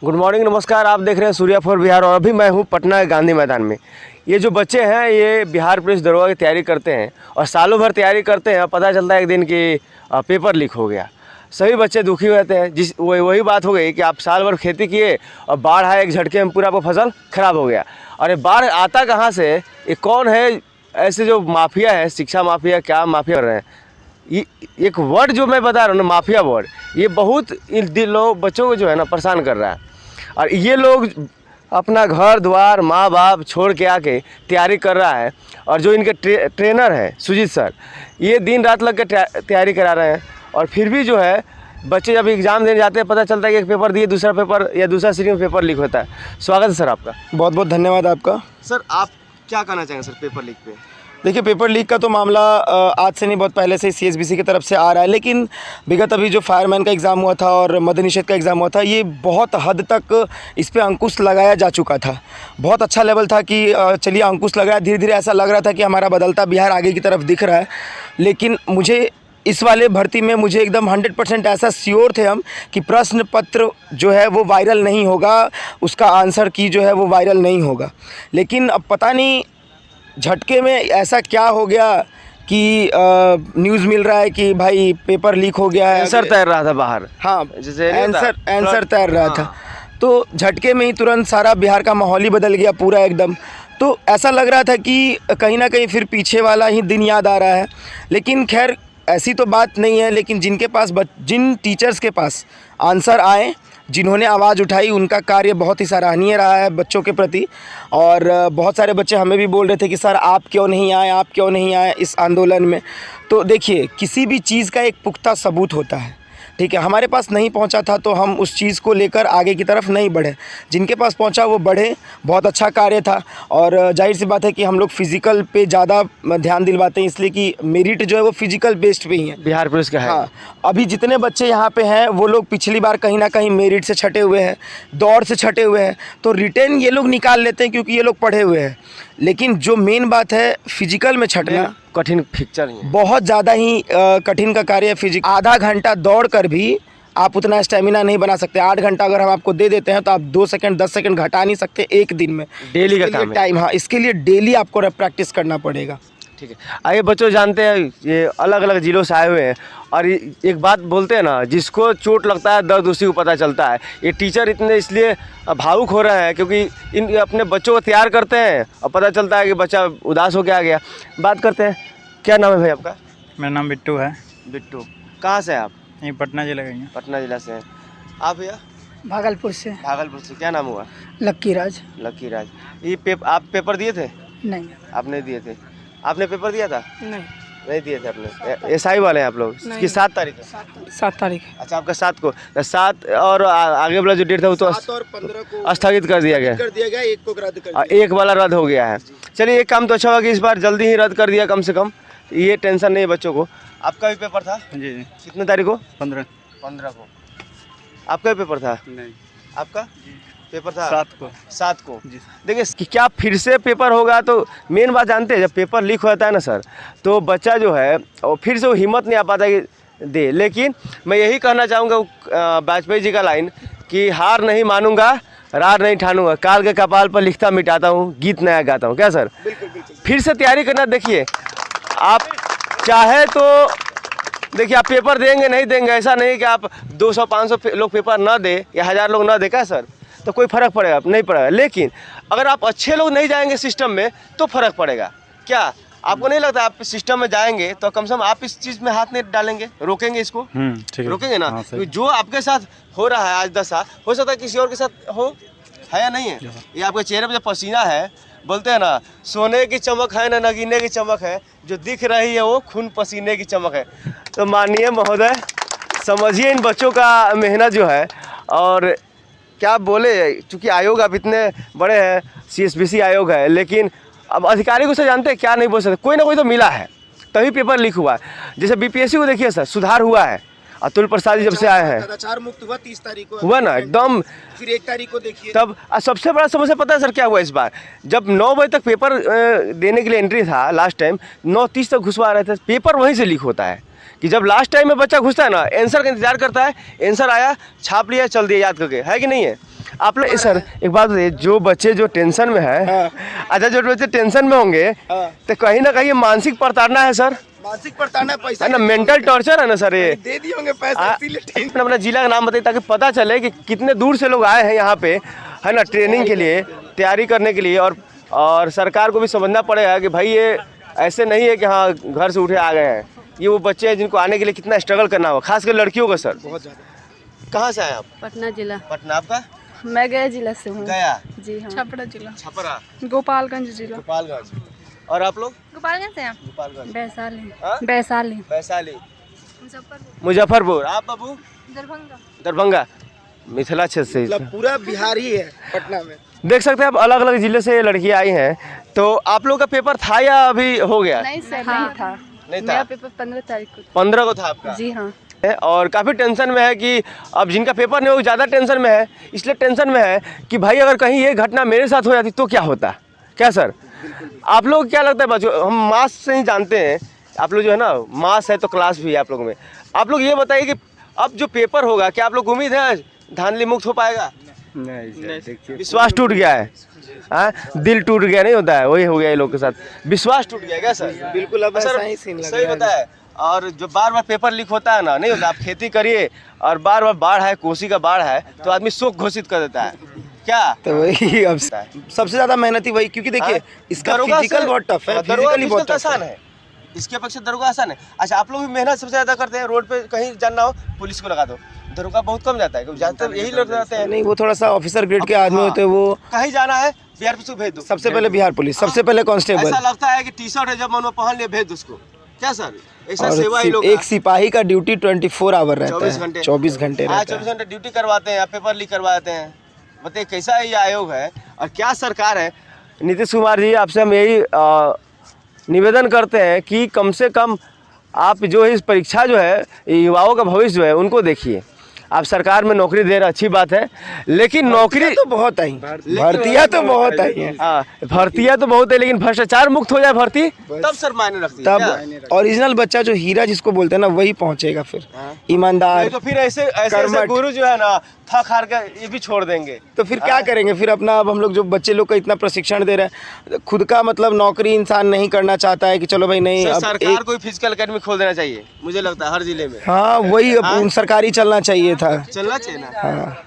Good morning, नमस्कार। आप देख रहे हैं सूर्या फॉर बिहार और अभी मैं हूं पटना के गांधी मैदान में। ये जो बच्चे हैं ये बिहार पुलिस दरोगा की तैयारी करते हैं और सालों भर तैयारी करते हैं। पता चलता है एक दिन कि पेपर लीक हो गया। सभी बच्चे दुखी रहते हैं। वही बात हो गई कि आप साल भर खेती किए और बाढ़ आया, एक झटके में पूरा आपका फसल खराब हो गया। और ये बाढ़ आता कहाँ से? ये कौन है ऐसे जो माफिया है, शिक्षा माफिया, क्या माफिया कर रहे हैं? ये एक वर्ड जो मैं बता रहा हूँ ना, माफिया वर्ड, ये बहुत लोग बच्चों को जो है ना परेशान कर रहा है। और ये लोग अपना घर द्वार माँ बाप छोड़ के आके तैयारी कर रहा है। और जो इनके ट्रेनर हैं सुजीत सर, ये दिन रात लग के तैयारी करा रहे हैं। और फिर भी जो है बच्चे जब एग्ज़ाम देने जाते हैं पता चलता है कि एक पेपर दिए, दूसरा पेपर या दूसरा सीरी में पेपर लीक होता है। स्वागत है सर आपका। बहुत बहुत धन्यवाद आपका। सर आप क्या कहना चाहेंगे सर पेपर लीक पे? देखिए, पेपर लीक का तो मामला आज से नहीं, बहुत पहले से CSBC की तरफ से आ रहा है। लेकिन विगत अभी जो फायरमैन का एग्ज़ाम हुआ था और मद्य निषेध का एग्ज़ाम हुआ था, ये बहुत हद तक इस पे अंकुश लगाया जा चुका था। बहुत अच्छा लेवल था कि चलिए अंकुश लगाया, धीरे धीरे ऐसा लग रहा था कि हमारा बदलता बिहार आगे की तरफ दिख रहा है। लेकिन मुझे इस वाले भर्ती में मुझे एकदम 100% ऐसा श्योर थे हम कि प्रश्न पत्र जो है वो वायरल नहीं होगा, उसका आंसर की जो है वो वायरल नहीं होगा। लेकिन अब पता नहीं झटके में ऐसा क्या हो गया कि न्यूज़ मिल रहा है कि भाई पेपर लीक हो गया है। आंसर तैर रहा था बाहर। हाँ, जैसे आंसर तैर रहा था, तो झटके में ही तुरंत सारा बिहार का माहौल ही बदल गया पूरा एकदम। तो ऐसा लग रहा था कि कहीं ना कहीं फिर पीछे वाला ही दिन याद आ रहा है। लेकिन खैर ऐसी तो बात नहीं है। लेकिन जिन टीचर्स के पास आंसर आए, जिन्होंने आवाज़ उठाई, उनका कार्य बहुत ही सराहनीय रहा है बच्चों के प्रति। और बहुत सारे बच्चे हमें भी बोल रहे थे कि सर आप क्यों नहीं आए इस आंदोलन में। तो देखिए, किसी भी चीज़ का एक पुख्ता सबूत होता है, ठीक है। हमारे पास नहीं पहुंचा था तो हम उस चीज़ को लेकर आगे की तरफ नहीं बढ़े। जिनके पास पहुंचा वो बढ़े, बहुत अच्छा कार्य था। और जाहिर सी बात है कि हम लोग फिज़िकल पे ज़्यादा ध्यान दिलवाते हैं, इसलिए कि मेरिट जो है वो फिज़िकल बेस्ड पे ही है, बिहार पुलिस का है। हाँ, अभी जितने बच्चे यहाँ पे हैं वो लोग पिछली बार कहीं ना कहीं मेरिट से छटे हुए हैं, दौड़ से छटे हुए हैं, तो रिटेन ये लोग निकाल लेते हैं क्योंकि ये लोग पढ़े हुए हैं। लेकिन जो मेन बात है फिजिकल में छटना कठिन पिक्चर है, बहुत ज़्यादा ही कठिन का कार्य है। फिजिकल आधा घंटा दौड़ कर भी आप उतना स्टेमिना नहीं बना सकते। 8 घंटा अगर हम आपको दे देते हैं तो आप 2 सेकंड 10 सेकंड घटा नहीं सकते एक दिन में। डेली का काम है टाइम, हाँ, इसके लिए डेली आपको प्रैक्टिस करना पड़ेगा। ठीक है। आइए बच्चों, जानते हैं ये अलग अलग ज़िलों से आए हुए हैं और एक बात बोलते हैं ना, जिसको चोट लगता है दर्द उसी को पता चलता है। ये टीचर इतने इसलिए भावुक हो रहे हैं क्योंकि इन अपने बच्चों को तैयार करते हैं और पता चलता है कि बच्चा उदास होकर आ गया। बात करते हैं, क्या नाम है भाई आपका? मेरा नाम बिट्टू है। बिट्टू, कहाँ से हैं आप? यहीं पटना जिला का ही हैं। पटना जिला से हैं आप भैया? भागलपुर से। भागलपुर से। क्या नाम हुआ? लक्की राज। लक्की राज। ये आप पेपर दिए थे? नहीं। आपने दिए थे? आपने पेपर दिया था? नहीं दिए थे आपने? SI वाले हैं आप लोग? कि 7 तारीख है? 7 तारीख। अच्छा, आपका 7 को, 7 और आगे वाला जो डेट था वो तो 7 और 15 को स्थगित कर दिया गया। एक को रद्द कर दिया, एक वाला रद्द हो गया है। चलिए, एक काम तो अच्छा हुआ कि इस बार जल्दी ही रद्द कर दिया, कम से कम ये टेंशन नहीं है बच्चों को। आपका भी पेपर था? जी। कितने तारीख को? 15 को। आपका भी पेपर था? नहीं। आपका पेपर था 7 को। जी। देखिए कि क्या फिर से पेपर होगा, तो मेन बात जानते हैं, जब पेपर लीक होता है ना सर, तो बच्चा जो है और फिर से वो हिम्मत नहीं आ पाता कि दे। लेकिन मैं यही कहना चाहूँगा वाजपेयी जी का लाइन कि हार नहीं मानूंगा, रार नहीं ठानूंगा, काल के कपाल पर लिखता मिटाता हूँ, गीत नया गाता हूँ। क्या सर? फिर से तैयारी करना। देखिए, आप चाहे तो देखिए, आप पेपर देंगे नहीं देंगे, ऐसा नहीं कि आप 200-500 लोग पेपर ना दे या 1000 लोग ना दे, क्या सर? तो कोई फ़र्क पड़ेगा नहीं पड़ेगा। लेकिन अगर आप अच्छे लोग नहीं जाएंगे सिस्टम में तो फ़र्क पड़ेगा। क्या आपको नहीं लगता आप सिस्टम में जाएंगे तो कम से कम आप इस चीज़ में हाथ नहीं डालेंगे, रोकेंगे इसको? रोकेंगे ना। तो जो आपके साथ हो रहा है आज 10 साल, हो सकता है किसी और के साथ हो, है या नहीं है? ये आपके चेहरे पर जो पसीना है, बोलते हैं ना, सोने की चमक है ना नगीने की चमक है, जो दिख रही है वो खून पसीने की चमक है। तो माननीय महोदय, समझिए इन बच्चों का मेहनत जो है। और क्या बोले, चूँकि आयोग अब इतने बड़े हैं, CSBC आयोग है, लेकिन अब अधिकारी को से जानते हैं क्या नहीं बोल सकते, कोई ना कोई तो मिला है तभी पेपर लीक हुआ है। जैसे BPSC को देखिए सर, सुधार हुआ है। अतुल प्रसाद जी जब से आए हैं, कदाचार मुक्त हुआ 30 तारीख को हुआ ना एकदम। फिर 1 तारीख को देखिए। तब सबसे बड़ा समस्या पता है सर क्या हुआ इस बार? जब 9 बजे तक पेपर देने के लिए एंट्री था, लास्ट टाइम 9:30 तक घुसवा रहे थे, पेपर वहीं से लीक होता है। कि जब लास्ट टाइम में बच्चा घुसता है ना, आंसर का इंतजार करता है, आंसर आया, छाप लिया, चल दिया याद करके, है कि नहीं है? आप लोग सर एक बात बताइए, जो बच्चे जो टेंशन में है, अच्छा जो बच्चे टेंशन में होंगे तो कहीं ना कहीं ये मानसिक प्रताड़ना है सर, मानसिक प्रताड़ना, पैसा है ना, मेंटल टॉर्चर है ना सर ये। दे दिए होंगे पैसे इसीलिए अपना जिला का नाम बताइए ताकि पता चले कि कितने दूर से लोग आए हैं यहाँ पे, है ना, ट्रेनिंग के लिए, तैयारी करने के लिए। और सरकार को भी समझना पड़ेगा कि भाई ये ऐसे नहीं है कि हाँ घर से उठे आ गए हैं, ये वो बच्चे हैं जिनको आने के लिए कितना स्ट्रगल करना होगा, खासकर लड़कियों का सर। बहुत ज़्यादा। कहाँ से आए आप? पटना जिला। पटना। आपका? मैं गया जिला से हूँ। गया। जी हाँ। छपरा जिला। छपरा। गोपालगंज जिला। गोपालगंज। और आप लोग? गोपालगंज से हैं। गोपालगंज। वैशाली। हाँ? वैशाली। वैशाली। मुजफ्फरपुर। आप बाबू? दरभंगा। दरभंगा। मिथिला क्षेत्र से। मतलब पूरा बिहार ही है पटना में। देख सकते हैं आप, अलग अलग जिले से लड़की आई हैं। तो आप लोग का पेपर था या अभी हो गया? नहीं सर, नहीं था। नहीं था। मेरा पेपर 15 तारीख को। 15 को था आपका? जी हाँ। और काफ़ी टेंशन में है कि अब जिनका पेपर नहीं हो ज़्यादा टेंशन में है, इसलिए टेंशन में है कि भाई अगर कहीं ये घटना मेरे साथ हो जाती तो क्या होता, क्या सर? आप लोग क्या लगता है बच्चों, हम मास से ही जानते हैं, आप लोग जो है ना मास है तो क्लास भी है आप लोगों में। आप लोग ये बताइए कि अब जो पेपर होगा क्या आप लोग उम्मीद है धांधली मुक्त हो पाएगा? नहीं, विश्वास टूट गया है, हाँ, दिल टूट गया नहीं होता है, वही हो गया ये लोग के साथ, विश्वास टूट गया क्या सर? बिल्कुल अब सर, ऐसा ही सीन लग सही रहा है। बताया। और जो बार बार पेपर लीक होता है ना, नहीं होता, आप खेती करिए और बार बार बाढ़ है, कोसी का बाढ़ है तो आदमी शोक घोषित कर देता है क्या? तो वही अब सबसे ज्यादा मेहनती वही, क्योंकि देखिए इसका फिजिकल बहुत टफ है, फिजिकली बहुत टफ आसान है, इसके अपेक्षा दरोगा आसान है। अच्छा आप लोग भी मेहनत सबसे ज्यादा करते हैं, रोड पे कहीं जाना हो पुलिस को लगा दो, दरोगा बहुत कम जाता है, क्योंकि ज्यादातर यही लोग जाते हैं। नहीं, वो थोड़ा सा ऑफिसर ग्रेड के आदमी होते हैं, वो कहीं जाना है बिहार पुलिस को भेज दो, सबसे पहले बिहार पुलिस, सबसे पहले कांस्टेबल। ऐसा लगता है कि टी शर्ट है जब मन पहन लिए भेज दो उसको, क्या सर? ऐसा और सेवा ही लोग एक सिपाही का ड्यूटी 24 आवर रहता 24 है, घंटे 24 घंटे रहता 24 घंटे ड्यूटी करवाते हैं, पेपर लीक करवाते हैं। बताइए कैसा ये आयोग है और क्या सरकार है। नीतीश कुमार जी, आपसे हम यही निवेदन करते हैं कि कम से कम आप जो इस परीक्षा जो है, युवाओं का भविष्य जो है उनको देखिए। आप सरकार में नौकरी दे रहे, अच्छी बात है, लेकिन नौकरी तो बहुत आई, भर्तियां तो बहुत आई हैं। हाँ, भर्तियाँ तो बहुत है, लेकिन भ्रष्टाचार मुक्त हो जाए भर्ती तब सर मायने रखती है। तब ओरिजिनल बच्चा जो हीरा जिसको बोलते हैं ना, वही पहुंचेगा फिर, ईमानदार। तो फिर ऐसे गुरु जो है ना थक हार के ये भी छोड़ देंगे, तो फिर क्या करेंगे फिर अपना? अब हम लोग जो बच्चे लोग का इतना प्रशिक्षण दे रहे हैं, खुद का मतलब नौकरी इंसान नहीं करना चाहता है कि चलो भाई नहीं, अब सरकार को फिजिकल एकेडमी खोल देना चाहिए, मुझे लगता है हर जिले में। हाँ वही, अब सरकारी चलना चाहिए था, चलना चाहिए ना। हाँ।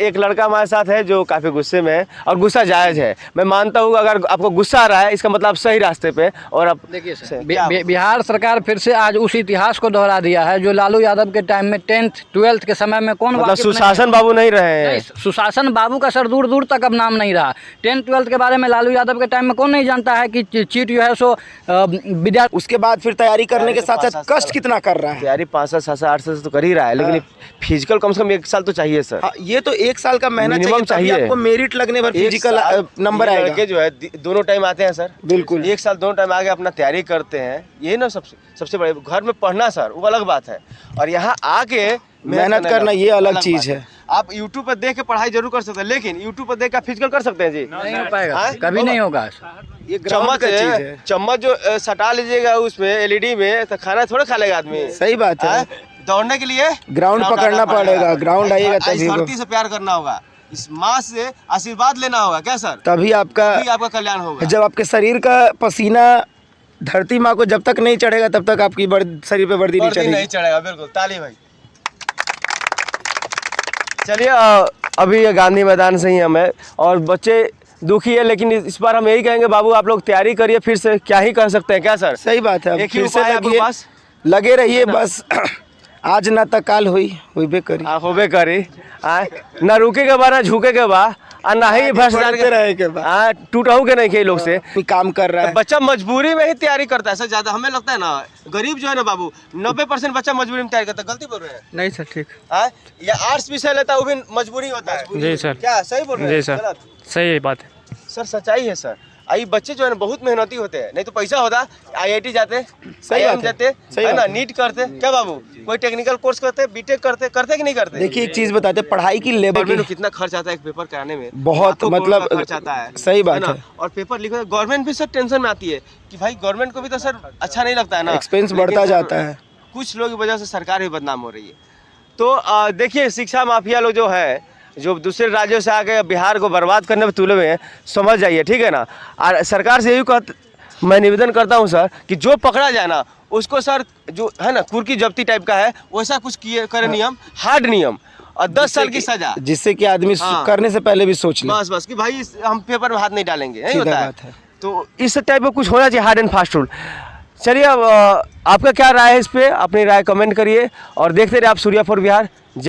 एक लड़का हमारे साथ है जो काफ़ी गुस्से में है, और गुस्सा जायज़ है। मैं मानता हूँ अगर आपको गुस्सा आ रहा है इसका मतलब आप सही रास्ते पे। और अब देखिए सर, बिहार सरकार फिर से आज उस इतिहास को दोहरा दिया है जो लालू यादव के टाइम में 10th 12th के समय में कौन मतलब वाकिफ नहीं सुशासन बाबू नहीं रहे हैं। नहीं, सुशासन बाबू का सर दूर दूर तक अब नाम नहीं रहा। 10th 12th के बारे में लालू यादव के टाइम में कौन नहीं जानता है कि चीट जो है सो विद्यार्थी। उसके बाद फिर तैयारी करने के साथ साथ कष्ट कितना कर रहा है। तैयारी 5 साल 7 साल 8 साल तो कर ही रहा है, लेकिन फिजिकल कम से कम 1 साल तो चाहिए सर। हाँ, ये तो 1 साल का मेहनत मिनिमम चाहिए, चाहिए। आपको मेरिट लगने पर फिजिकल नंबर ये आएगा। लड़के जो है दोनों टाइम आते हैं सर, बिल्कुल। 1 साल दोनों टाइम आके अपना तैयारी करते हैं, यही ना सबसे बड़े। घर में पढ़ना सर वो अलग बात है, और यहाँ आके मेहनत करना ये अलग चीज है। आप YouTube पर देख के पढ़ाई जरूर कर सकते हैं, लेकिन YouTube पर देख के फिजिकल कर सकते हैं जी? नहीं हो पाएगा, हाँ? कभी नहीं होगा। ये ग्राउंड का चीज है। चम्मच जो सटा लीजिएगा उसमें LED में, तो खाना थोड़ा खा लेगा आदमी। सही बात है। दौड़ने के लिए ग्राउंड पकड़ना पड़ेगा, ग्राउंड आइएगा इस तभी धरती से प्यार करना होगा, इस माँ से आशीर्वाद लेना होगा, क्या सर? तभी आपका कल्याण होगा। जब आपके शरीर का पसीना धरती माँ को जब तक नहीं चढ़ेगा तब तक आपकी शरीर पे वर्दी नहीं वर्दी नहीं चढ़ेगी। चढ़ेगा, बिल्कुल। ताली भाई। चलिए अभी ये गांधी मैदान से ही हम है, और बच्चे दुखी है, लेकिन इस बार हम यही कहेंगे बाबू आप लोग तैयारी करिए फिर से, क्या ही कर सकते हैं, क्या सर? सही बात है। एक ही फिर से उपाय है आपके लगिए, पास, लगे रहिए बस। आज ना तक काल होइबे करी, होबे करी। ना रुके के बा ना झुके के बा, और ना ही भ्रष्टाचार बढ़ते रहे के बाद टूटहू के नहीं के लोग से काम कर रहा है। बच्चा मजबूरी में ही तैयारी करता है सर ज्यादा। हमें लगता है ना गरीब जो है ना बाबू, 90% बच्चा मजबूरी में तैयारी करता है। गलती बोल रहे हैं? नहीं सर, ठीक। या आर्ट्स विषय लेता है वो भी मजबूरी होता है। जी सर। क्या सही बोल रहे हैं? जी सर, गलत? सही बात है सर, सच्चाई है सर। आई बच्चे जो है ना बहुत मेहनती होते हैं, नहीं तो पैसा होता IIT जाते, IIM जाते, है ना, नीट करते, क्या बाबू, कोई टेक्निकल कोर्स करते, बीटेक करते कि नहीं करते? देखिए एक चीज बताते, पढ़ाई की लेवल गवर्नमेंट को कितना खर्च आता है एक पेपर कराने में, बहुत, लाखों करोड़ मतलब का खर्च आता है। सही बात ना? है। और पेपर लिखो गवर्नमेंट भी सर टेंशन में आती है कि भाई गवर्नमेंट को भी तो सर अच्छा नहीं लगता है ना, एक्सपेंस लेकिन बढ़ता सर, जाता है। कुछ लोगों की वजह से सरकार भी बदनाम हो रही है। तो देखिए शिक्षा माफिया लोग जो है जो दूसरे राज्यों से आके बिहार को बर्बाद करने में तुले हुए हैं, समझ जाइए, ठीक है ना। और सरकार से यही मैं निवेदन करता हूँ सर कि जो पकड़ा जाए ना उसको सर जो है ना कुर्की जब्ती टाइप का है वैसा कुछ किए करे नियम, हार्ड नियम और 10 साल की सजा, जिससे कि आदमी हाँ। करने से पहले भी सोच ले। बस बस कि भाई हम पेपर में हाथ नहीं डालेंगे, नहीं सीधा होता है। बात है। तो इस टाइप में कुछ होना चाहिए, हार्ड एंड फास्ट रूल। चलिए अब आपका क्या राय है इस पे, अपनी राय कमेंट करिए और देखते रहिए आप सूर्या फॉर बिहार।